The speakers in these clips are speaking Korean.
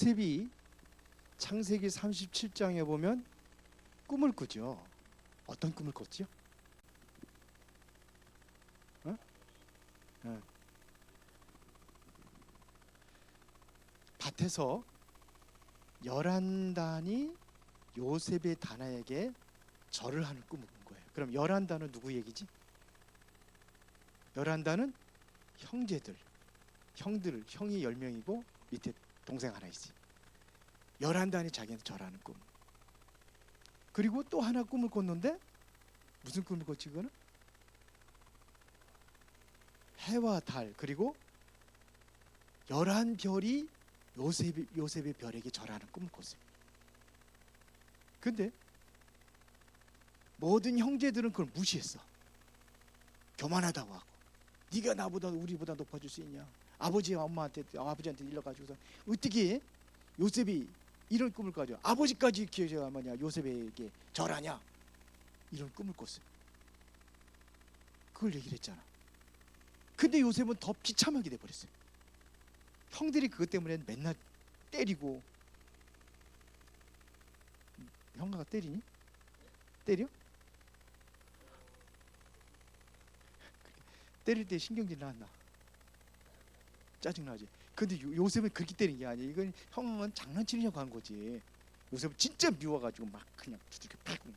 요셉이 창세기 37장에 보면 꿈을 꾸죠. 어떤 꿈을 꿨지요? 어? 어. 밭에서 열한단이 요셉의 다나에게 절을 하는 꿈을 꾼 거예요. 그럼 열한단은 누구 얘기지? 열한단은 형제들, 형이 10명이고 밑에 동생 하나 있어요. 열한단이 자기한테 절하는 꿈. 그리고 또 하나 꿈을 꿨는데 무슨 꿈을 꿨지 그거는? 해와 달 그리고 11별이 요셉의 별에게 절하는 꿈을 꿨어요. 근데 모든 형제들은 그걸 무시했어. 교만하다고 하고, 네가 나보다 우리보다 높아질 수 있냐? 아버지한테 일러가지고서 어떻게 요셉이 이런 꿈을 꿔죠? 아버지까지 기어져야 뭐냐 요셉에게 절하냐? 이런 꿈을 꿨어요. 그걸 얘기를 했잖아. 근데 요셉은 더 비참하게 돼버렸어요. 형들이 그것 때문에 맨날 때리고. 형아가 때리니? 때려? 때릴 때 신경질 나왔나? 짜증나지. 근데 요셉은 그렇게 때린 게 아니야. 이건 형은 장난치려고 한 거지. 요셉은 진짜 미워가지고 막 그냥 두들겨 패고.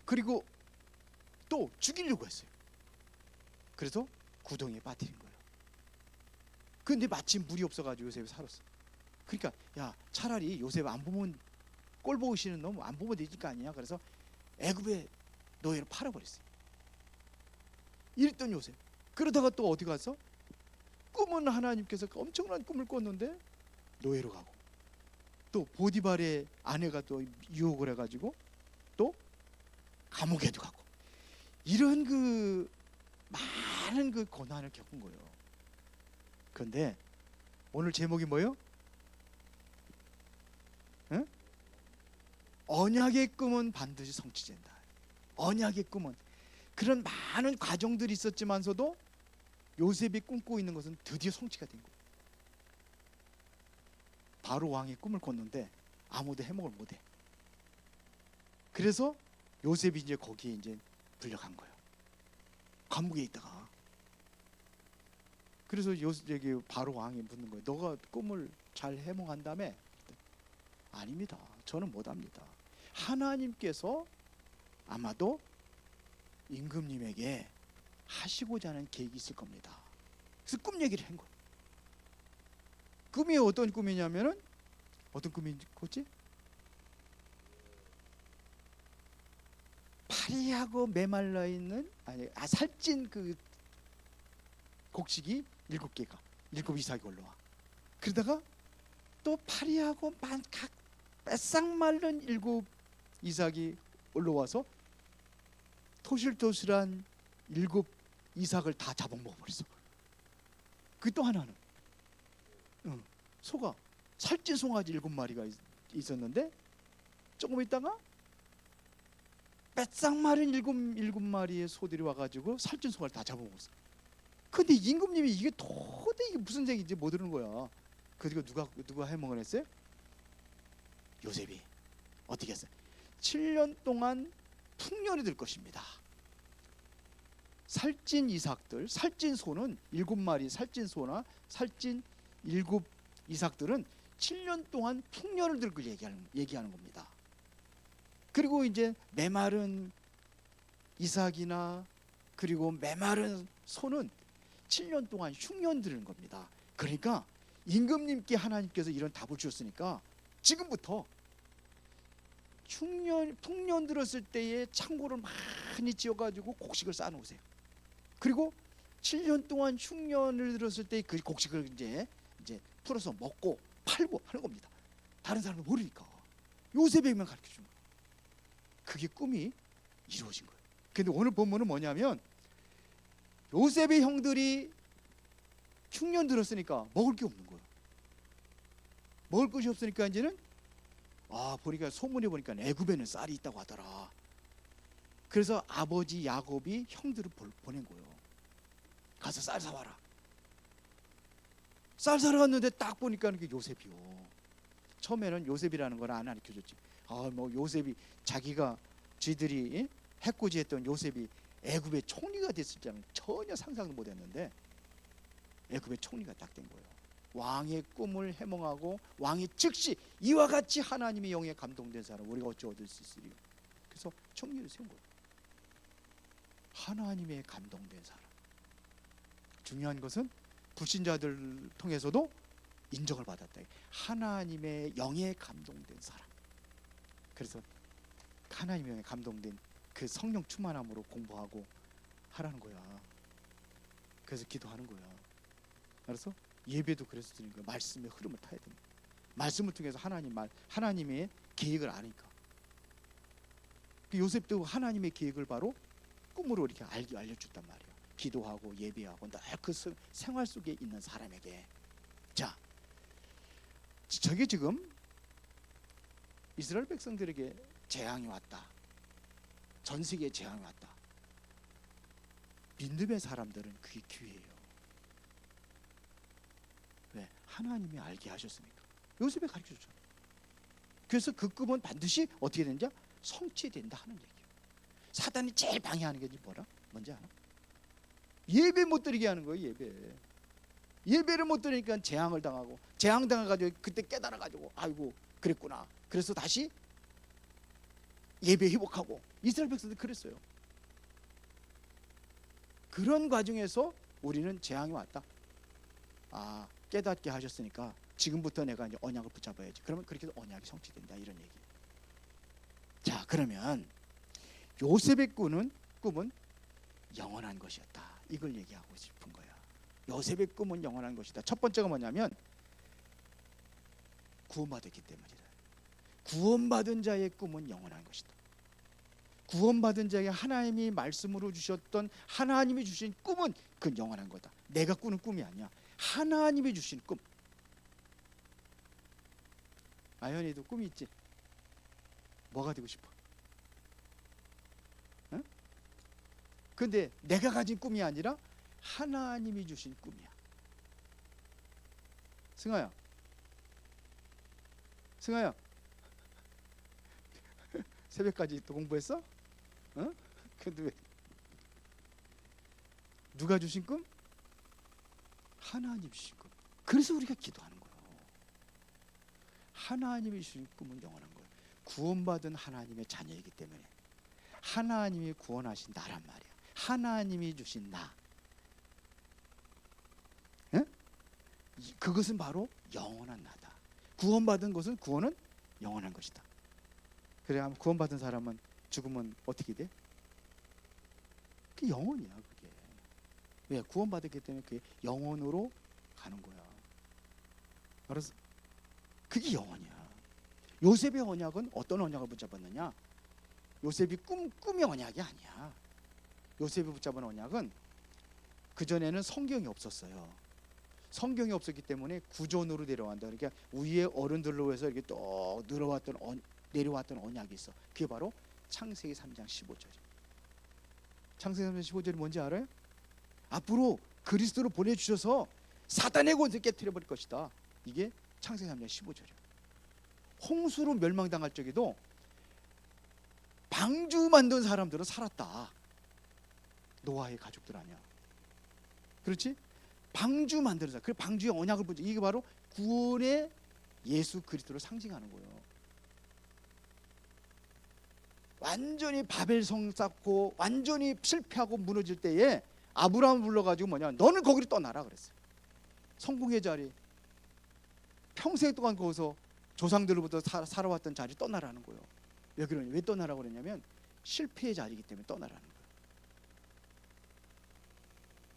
그리고 또 죽이려고 했어요. 그래서 구덩이에 빠뜨린 거예요. 근데 마침 물이 없어가지고 요셉이 살았어. 그러니까 야 차라리 요셉 안 보면 꼴 보기 싫은 놈 안 보면 되질 거 아니야. 그래서 애굽에 노예로 팔아버렸어요. 이랬던 요셉. 그러다가 또 어디 갔어? 꿈은 하나님께서 엄청난 꿈을 꿨는데 노예로 가고, 또 보디발의 아내가 또 유혹을 해가지고 또 감옥에도 가고, 이런 그 많은 그 고난을 겪은 거예요. 그런데 오늘 제목이 뭐예요? 응? 언약의 꿈은 반드시 성취된다. 언약의 꿈은 그런 많은 과정들이 있었지만서도 요셉이 꿈꾸고 있는 것은 드디어 성취가 된 거예요. 바로 왕의 꿈을 꿨는데 아무도 해먹을 못해. 그래서 요셉이 이제 거기에 이제 불려간 거예요. 감옥에 있다가. 그래서 여기 바로 왕이 묻는 거예요. 너가 꿈을 잘 해몽한다며? 아닙니다. 저는 못합니다. 하나님께서 아마도 임금님에게 하시고자 하는 계획이 있을 겁니다. 그래서 꿈 얘기를 한 거예요. 꿈이 어떤 꿈이냐면은, 어떤 꿈이 꿨지? 파리하고 메말라 있는 살찐 그 곡식이 7개가 7 이삭이 올라와. 그러다가 또 파리하고 각 뺏싹 마른 7 이삭이 올라와서 토실토실한 7 이삭을 다 잡아먹어버렸어. 그 또 하나는 소가, 살찐 송아지 7마리가 있었는데 조금 있다가 뺏싹 마른 7마리의 소들이 와가지고 살찐 송아를 다 잡아먹었어. 근데 임금님이 이게 도대체 이게 무슨 얘기인지 못 들은 거야. 그리고 누가 해몽을 했어요? 요셉이 어떻게 했어요? 7년 동안 풍년이 될 것입니다. 살찐 이삭들, 살찐 소는 7마리 살찐 소나 살찐 7 이삭들은 7년 동안 풍년을 들 걸 얘기하는 겁니다. 그리고 이제 메마른 이삭이나 그리고 메마른 소는 7년 동안 흉년 들은 겁니다. 그러니까 임금님께 하나님께서 이런 답을 주셨으니까 지금부터 풍년 들었을 때에 창고를 많이 지어가지고 곡식을 쌓아놓으세요. 그리고 7년 동안 흉년을 들었을 때 그 곡식을 이제 풀어서 먹고 팔고 하는 겁니다. 다른 사람은 모르니까 요셉에게만 가르쳐 준 거예요. 그게 꿈이 이루어진 거예요. 근데 오늘 본문은 뭐냐면, 요셉의 형들이 흉년 들었으니까 먹을 게 없는 거예요. 먹을 것이 없으니까 이제는 보니까 소문에 보니까 애굽에는 쌀이 있다고 하더라. 그래서 아버지 야곱이 형들을 보낸 거예요. 가서 쌀 사와라. 쌀 사러 갔는데 딱 보니까 그게 요셉이요. 처음에는 요셉이라는 걸 안 가르쳐줬지. 뭐 요셉이 자기가 쥐들이 해코지했던 요셉이 애굽의 총리가 됐을 줄은 전혀 상상도 못했는데 애굽의 총리가 딱 된 거예요. 왕의 꿈을 해몽하고 왕이 즉시 이와 같이 하나님의 영에 감동된 사람 우리가 어찌 얻을 수 있으리요. 그래서 총리를 세운 거예요. 하나님의 감동된 사람. 중요한 것은 불신자들 통해서도 인정을 받았다. 하나님의 영에 감동된 사람. 그래서 하나님의 영에 감동된 그 성령 충만함으로 공부하고 하라는 거야. 그래서 기도하는 거야. 알았어? 예배도 그래서 드리는 거야. 말씀의 흐름을 타야 됩니다. 말씀을 통해서 하나님의 계획을 아니까. 요셉도 하나님의 계획을 바로 꿈으로 이렇게 알려줬단 말이야. 기도하고 예배하고 늘 그 생활 속에 있는 사람에게. 자, 저게 지금 이스라엘 백성들에게 재앙이 왔다. 전 세계에 재앙이 왔다. 믿음의 사람들은 그게 기회예요. 왜? 하나님이 알게 하셨으니까. 요셉이 가르쳐줬잖아. 그래서 그 꿈은 반드시 어떻게 되는지 성취된다 하는 얘기예요. 사단이 제일 방해하는 게 뭐라? 뭔지 알아? 예배 못 드리게 하는 거예요. 예배를 못 드리니까 재앙을 당하고, 재앙 당해가지고 그때 깨달아가지고 아이고 그랬구나. 그래서 다시 예배 회복하고. 이스라엘 백성들 그랬어요. 그런 과정에서 우리는 재앙이 왔다. 깨닫게 하셨으니까 지금부터 내가 이제 언약을 붙잡아야지. 그러면 그렇게 해서 언약이 성취된다 이런 얘기. 자, 그러면 요셉의 꿈은 영원한 것이었다. 이걸 얘기하고 싶은 거야. 요셉의 꿈은 영원한 것이다. 첫 번째가 뭐냐면 구원받았기 때문이다. 구원받은 자의 꿈은 영원한 것이다. 구원받은 자에게 하나님이 말씀으로 주셨던 하나님이 주신 꿈은 그건 영원한 거다. 내가 꾸는 꿈이 아니야. 하나님이 주신 꿈. 아연이도 꿈이 있지? 뭐가 되고 싶어? 응? 근데 내가 가진 꿈이 아니라 하나님이 주신 꿈이야. 승아야 새벽까지 또 공부했어? 응? 근데 왜? 누가 주신 꿈? 하나님 주신 꿈. 그래서 우리가 기도하는 거예요. 하나님이 주신 꿈은 영원한 거예요. 구원받은 하나님의 자녀이기 때문에 하나님이 구원하신 나란 말이야. 하나님이 주신 나. 응? 그것은 바로 영원한 나다. 구원받은 것은 구원은 영원한 것이다. 그래야 구원받은 사람은 죽으면 어떻게 돼? 그게 영원이야. 그게. 왜? 구원받았기 때문에 그게 영원으로 가는 거야. 알았어? 그게 영원이야. 요셉의 언약은 어떤 언약을 붙잡았느냐? 요셉이 꿈의 언약이 아니야. 요셉이 붙잡은 언약은 그전에는 성경이 없었어요. 성경이 없었기 때문에 구전으로 내려간다. 그러니까 위에 어른들로 해서 이렇게 또 내려왔던 언약이 있어. 그게 바로 창세기 3장 15절이에요. 창세기 3장 15절이 뭔지 알아요? 앞으로 그리스도를 보내주셔서 사단의 권세 깨뜨려 버릴 것이다. 이게 창세기 3장 15절이에요. 홍수로 멸망당할 적에도 방주 만든 사람들은 살았다. 노아의 가족들 아니야. 그렇지? 방주 만드는 사람. 그 방주의 언약을 보죠. 이게 바로 구원의 예수 그리스도를 상징하는 거예요. 완전히 바벨성 쌓고 완전히 실패하고 무너질 때에 아브라함을 불러가지고 뭐냐, 너는 거기로 떠나라 그랬어요. 성공의 자리, 평생 동안 거기서 조상들로부터 살아왔던 자리 떠나라는 거예요. 왜 그러냐? 왜 떠나라고 그러냐면 실패의 자리이기 때문에 떠나라는 거예요.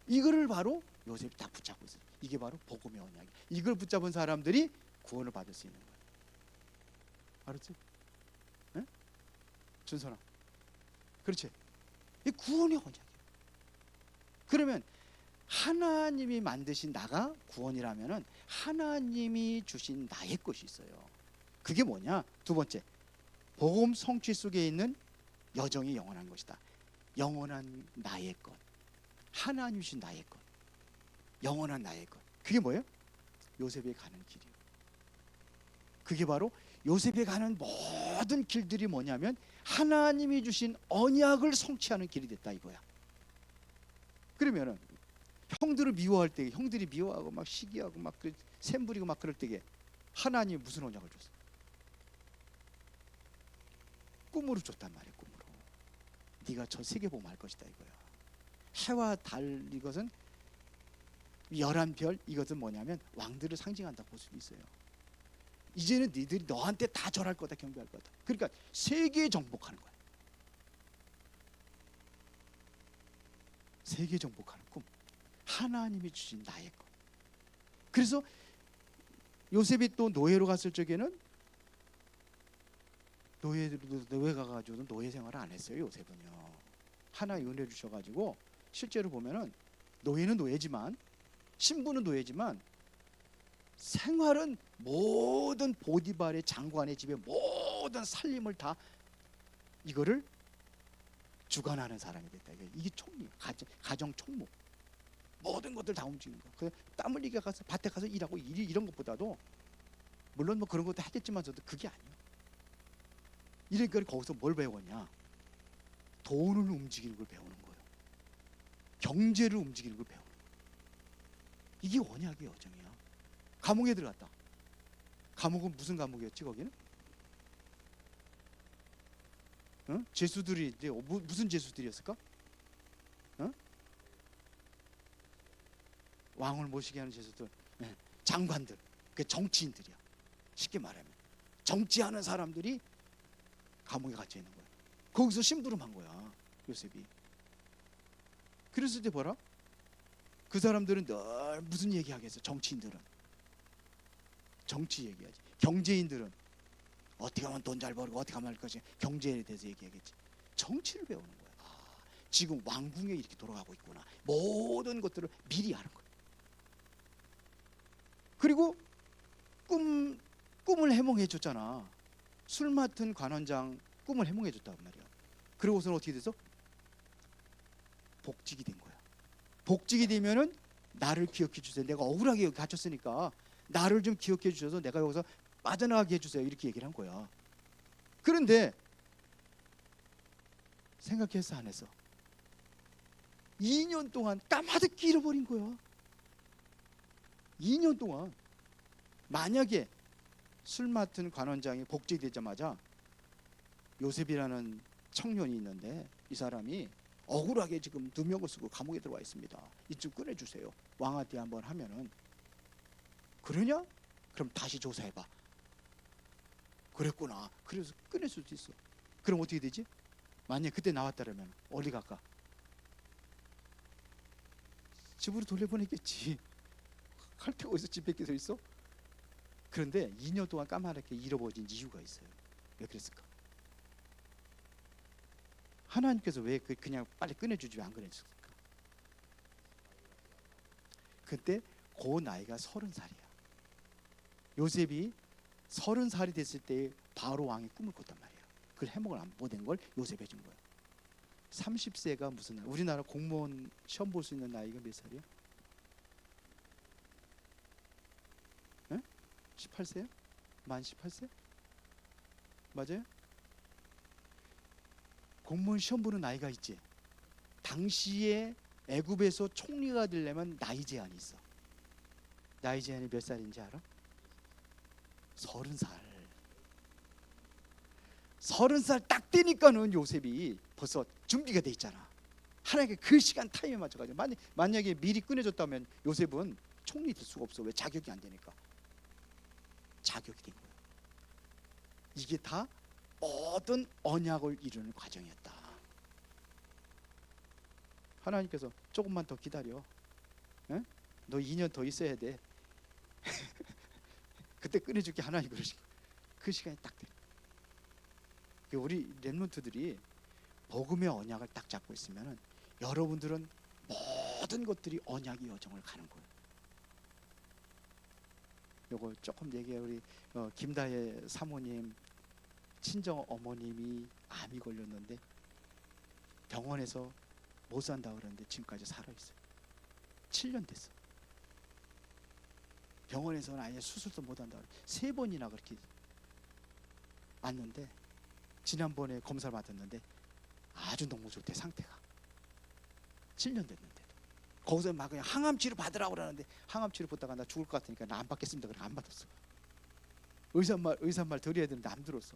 이거를 바로 요셉이 딱 붙잡고 있어요. 이게 바로 복음의 언약이에요. 이걸 붙잡은 사람들이 구원을 받을 수 있는 거예요. 알았지? 네? 준선아, 그렇지? 이 구원의 언약이에요. 그러면 하나님이 만드신 나가 구원이라면은 하나님이 주신 나의 것이 있어요. 그게 뭐냐? 두 번째, 복음 성취 속에 있는 여정이 영원한 것이다. 영원한 나의 것, 하나님 주신 나의 것, 영원한 나의 것. 그게 뭐예요? 요셉이 가는 길이에요. 그게 바로 요셉이 가는 모든 길들이 뭐냐면 하나님이 주신 언약을 성취하는 길이 됐다 이거야. 그러면은 형들을 미워할 때, 형들이 미워하고 막 시기하고 막 샘 부리고 막 그럴 때에 하나님이 무슨 언약을 줬어? 꿈으로 줬단 말이야. 꿈으로. 네가 저 세계 보면 알 것이다 이거야. 해와 달 이것은 11별 이것은 뭐냐면 왕들을 상징한다고 볼 수도 있어요. 이제는 니들이 너한테 다 절할 거다, 경배할 거다. 그러니까 세계 정복하는 거야. 세계 정복하는 꿈. 하나님이 주신 나의 것. 그래서 요셉이 또 노예로 갔을 적에는 노예 가가지고 노예 생활을 안 했어요. 요셉은요. 하나의 은혜 주셔가지고 실제로 보면은 노예는 노예지만 신부는 노예지만 생활은 모든 보디발의 장관의 집에 모든 살림을 다 이거를 주관하는 사람이 됐다. 이게 총리, 가정 총무. 모든 것들 다 움직이는 거. 땀 흘리게 가서 밭에 가서 일하고 이런 것보다도 물론 뭐 그런 것도 하겠지만서도 그게 아니에요. 이러니까 거기서 뭘 배웠냐? 돈을 움직이는 걸 배우는 거예요. 경제를 움직이는 걸 배우는 거예요. 이게 언약의 여정이야. 감옥에 들어갔다. 감옥은 무슨 감옥이었지 거기는? 어? 죄수들이 이제 무슨 죄수들이었을까? 어? 왕을 모시게 하는 죄수들, 네. 장관들, 그 정치인들이야. 쉽게 말하면 정치하는 사람들이 감옥에 갇혀 있는 거야. 거기서 심부름한 거야 요셉이. 그랬을 때 뭐라? 그 사람들은 늘 무슨 얘기하겠어? 정치인들은 정치 얘기하지. 경제인들은 어떻게 하면 돈 잘 벌고 어떻게 하면 할 것이, 경제에 대해서 얘기하겠지. 정치를 배우는 거야. 지금 왕궁에 이렇게 돌아가고 있구나. 모든 것들을 미리 아는 거야. 그리고 꿈을 해몽해 줬잖아. 술 맡은 관원장 꿈을 해몽해 줬단 말이야. 그러고서는 어떻게 돼서 복직이 된 거야. 복직이 되면은 나를 기억해 주세요. 내가 억울하게 여기 갇혔으니까 나를 좀 기억해 주셔서 내가 여기서 빠져나가게 해주세요. 이렇게 얘기를 한 거야. 그런데 생각했어 안 했어? 2년 동안 까마득히 잃어버린 거야. 2년 동안. 만약에 술 맡은 관원장이 복직되자마자 요셉이라는 청년이 있는데 이 사람이 억울하게 지금 누명을 쓰고 감옥에 들어와 있습니다. 이쪽 꺼내주세요. 왕한테 한번 하면은 그러냐? 그럼 다시 조사해봐. 그랬구나. 그래서 꺼낼 수도 있어. 그럼 어떻게 되지? 만약 그때 나왔다면 어디 갈까? 집으로 돌려보냈겠지. 할 데가 어디서 집 밖에 서 있어? 그런데 2년 동안 까마득히 잃어버린 이유가 있어요. 왜 그랬을까? 하나님께서 왜 그냥 빨리 꺼내주지 왜 안 꺼내줬을까? 그때 그 나이가 30살이야. 요셉이 30살이 됐을 때 바로 왕이 꿈을 꿨단 말이야. 그걸 해몽을 못 한 걸 요셉이 해준 거야. 30세가 무슨 나이? 우리나라 공무원 시험 볼 수 있는 나이가 몇 살이야? 18세요? 만 18세? 맞아요? 공무원 시험 보는 나이가 있지. 당시에 애굽에서 총리가 되려면 나이 제한이 있어. 나이 제한이 몇 살인지 알아? 30살. 30살 딱 되니까는 요셉이 벌써 준비가 돼 있잖아. 하나님께 그 시간 타임에 맞춰가지고 만약에 미리 꺼내줬다면 요셉은 총리 될 수가 없어. 왜? 자격이 안 되니까. 자격이 된 거야. 이게 다 모든 언약을 이루는 과정이었다. 하나님께서 조금만 더 기다려. 응? 너 2년 더 있어야 돼. 그때 꺼내줄게. 하나님 그러신 거야. 그 시간이 딱 돼. 우리 렘넌트들이 복음의 언약을 딱 잡고 있으면은 여러분들은 모든 것들이 언약의 여정을 가는 거예요. 요거 조금 얘기해. 우리 김다혜 사모님 친정 어머님이 암이 걸렸는데 병원에서 못 산다 그러는데 지금까지 살아 있어요. 7년 됐어. 병원에서는 아예 수술도 못한다. 3번이나 그렇게 왔는데 지난번에 검사를 받았는데 아주 너무 좋대, 상태가. 7년 됐는데 거기서 막 그냥 항암 치료 받으라고 그러는데 항암 치료 받다가 나 죽을 것 같으니까 나 안 받겠습니다. 그래 안 받았어. 의사 말 들어야 되는데 안 들었어.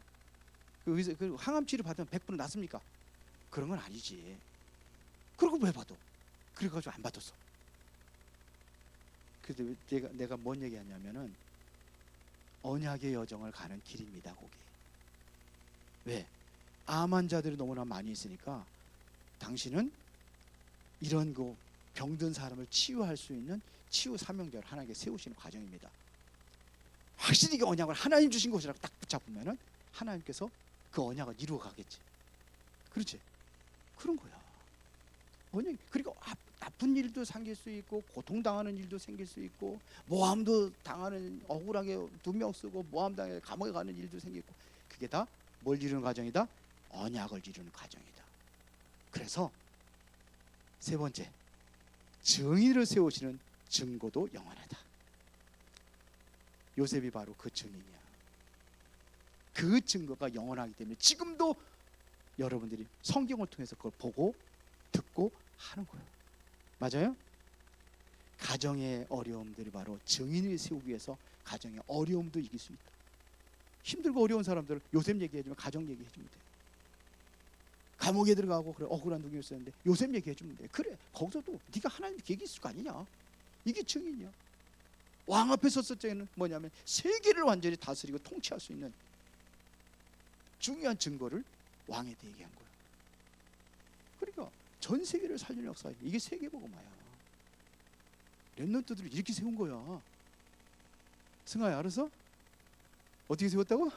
그 의사 그 항암 치료 받으면 100% 낫습니까? 그런 건 아니지. 그러고 왜 받아? 그래가지고 안 받았어. 그래도 내가 뭔 얘기하냐면은 언약의 여정을 가는 길입니다. 거기. 왜? 암 환자들이 너무나 많이 있으니까 당신은 이런 거 병든 사람을 치유할 수 있는 치유 사명자를 하나님께 세우시는 과정입니다. 확실히 그 언약을 하나님 주신 것이라고 딱 붙잡으면은 하나님께서 그 언약을 이루어 가겠지. 그렇지? 그런 거야. 언약. 그리고 나쁜 일도 생길 수 있고 고통당하는 일도 생길 수 있고 모함도 당하는, 억울하게 2명 쓰고 모함 당해 감옥에 가는 일도 생기고, 그게 다 뭘 이루는 과정이다? 언약을 이루는 과정이다. 그래서 3번째, 증인을 세우시는 증거도 영원하다. 요셉이 바로 그 증인이야. 그 증거가 영원하기 때문에 지금도 여러분들이 성경을 통해서 그걸 보고 듣고 하는 거예요. 맞아요? 가정의 어려움들이 바로 증인을 세우기 위해서 가정의 어려움도 이길 수 있다. 힘들고 어려운 사람들은 요셉 얘기해주면 가정 얘기해주면 돼. 감옥에 들어가고 그래 억울한 누구 있었는데 요셉 얘기해주면 돼. 그래 거기서도 네가 하나님의 계획이 있을 거 아니냐. 이게 증인이야. 왕 앞에 섰을 때는 뭐냐면 세계를 완전히 다스리고 통치할 수 있는 중요한 증거를 왕한테 얘기한 거야. 그러니까 전 세계를 살리는 역사, 이게 세계복음화야. 렘넌트들을 이렇게 세운 거야. 승아야 알았어? 어떻게 세웠다고?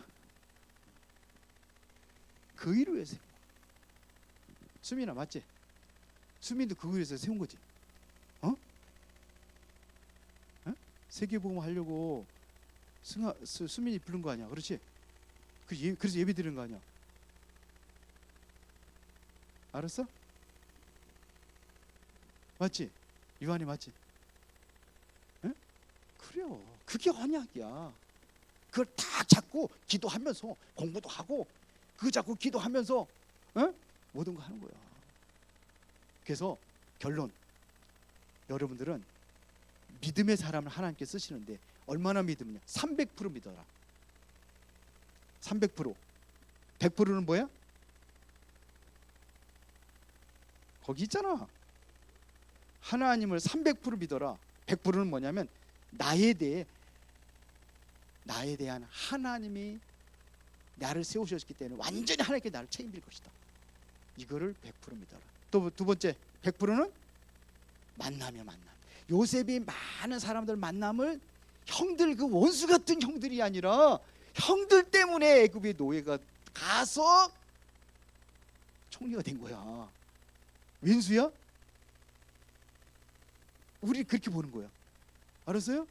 그 일을 위해서. 수민아 맞지? 수민도 그 일에서 세운 거지. 어? 어? 세계복음 하려고 수민이 부른 거 아니야. 그렇지? 그래서 예배 드리는 거 아니야. 알았어? 맞지? 유한이 맞지? 응? 그래요. 그게 언약이야. 그걸 딱 잡고 기도하면서 공부도 하고 그거 잡고 기도하면서 모든 거 하는 거야. 그래서 결론, 여러분들은 믿음의 사람을 하나님께 쓰시는데 얼마나 믿음이냐? 300% 믿어라. 300%. 100%는 뭐야? 거기 있잖아. 하나님을 300% 믿어라. 100%는 뭐냐면 나에 대한 하나님이 나를 세우셨기 때문에 완전히 하나님께 나를 책임질 것이다. 이거를 100% 믿어라. 또 두 번째 100%는 만나면 만남. 요셉이 많은 사람들 만남을 형들, 그 원수 같은 형들이 아니라 형들 때문에 애굽의 노예가 가서 총리가 된 거야. 왼수야? 우리 그렇게 보는 거야. 알았어요?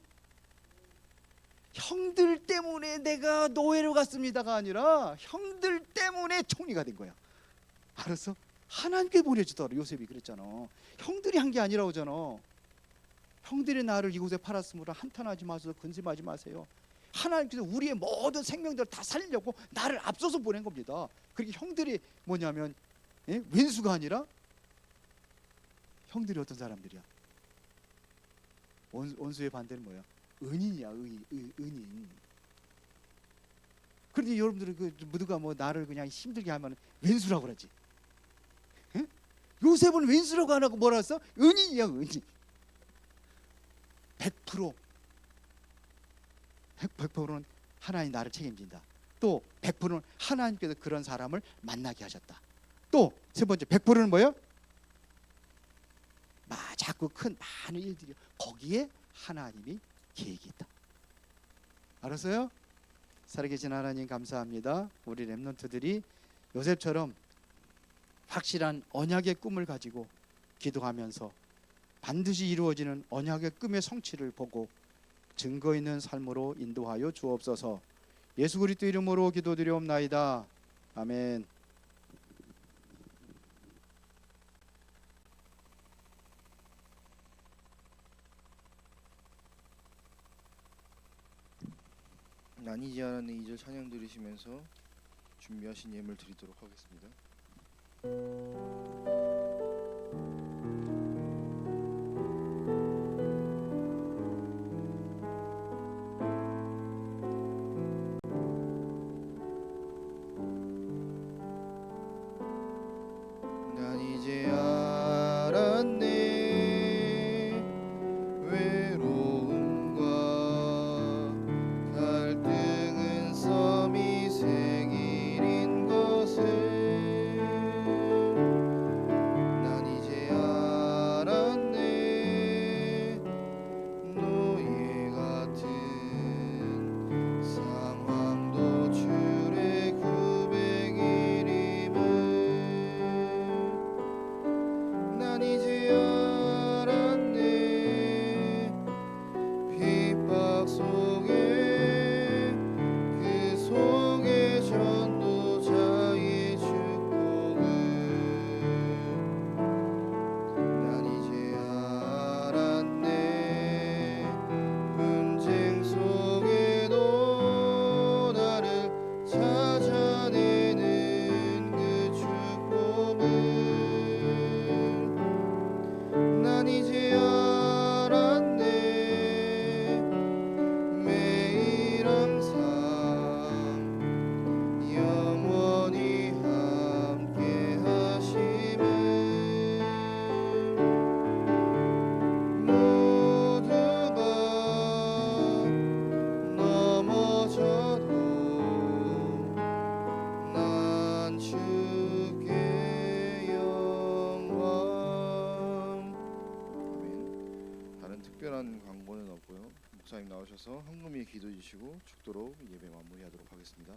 형들 때문에 내가 노예로 갔습니다가 아니라 형들 때문에 총리가 된 거야. 알았어? 하나님께 보내주더라. 요셉이 그랬잖아. 형들이 한 게 아니라고 하잖아. 형들이 나를 이곳에 팔았으므로 한탄하지 마세요. 근심하지 마세요. 하나님께서 우리의 모든 생명들을 다 살리려고 나를 앞서서 보낸 겁니다. 그렇게 형들이 뭐냐면 왼수가 아니라 형들이 어떤 사람들이야? 원수의 반대는 뭐야? 은인이야. 은인. 그런데 여러분들은 누가 뭐 나를 그냥 힘들게 하면 왼수라고 그러지. 에? 요셉은 왼수라고 안 하고 뭐라 했어? 은인이야. 은인. 100% 100%는 하나님 나를 책임진다. 또 100%는 하나님께서 그런 사람을 만나게 하셨다. 또 세 번째 100%는 뭐예요? 자꾸 큰 많은 일들이 거기에 하나님이 계획이 있다. 알았어요? 살아계신 하나님 감사합니다. 우리 렘넌트들이 요셉처럼 확실한 언약의 꿈을 가지고 기도하면서 반드시 이루어지는 언약의 꿈의 성취를 보고 증거 있는 삶으로 인도하여 주옵소서. 예수 그리스도 이름으로 기도드리옵나이다. 아멘. 나뉘지 않았네 2절 찬양 들으시면서 준비하신 예물 드리도록 하겠습니다. 난 이제 알았네 외로움과 갈등은 썸이 생일인 것을. 난 이제 알았네 노예 같은 상황도 주의 구백일임을. 난 이제 알았네 핍박 속에 그 속에 전도자의 축복을. 난 이제 알았네 분쟁 속에도 나를 찾아내는 그 축복을. 난 이제 알았네 매일 항상 영원히 함께 하심을. 모두가 넘어져도 난 주께 영원. 아멘. 다른 특별한 광고는 없고요. 목사님 나오셔서 헌금에 기도해 주시고 축도로 예배 마무리하도록 하겠습니다.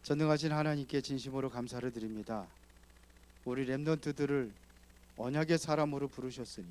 전능하신 하나님께 진심으로 감사를 드립니다. 우리 렘넌트들을 언약의 사람으로 부르셨으니